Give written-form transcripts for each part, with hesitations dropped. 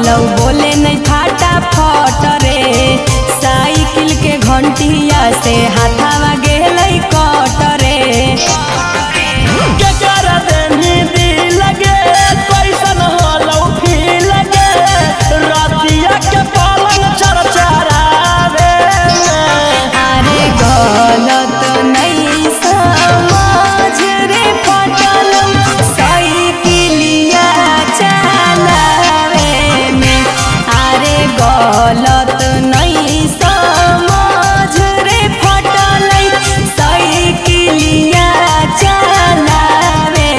कहलौ बोले नहीं फाटा फट रे साइकिल के घंटिया से हाथावा गेलै कट रे गलत नहीं समझ रे फटल साइकिलिया चलावे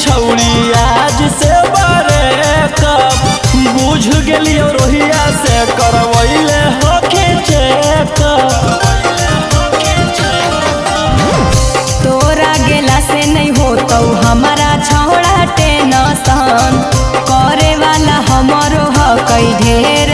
छौड़ी आज से बरे कब बुझ गेलियो रोहिया से करवैले होके तोरा गेला से नहीं होतौ हमारा छौड़ा टेंशन करे वाला हमरो ह कई ढेर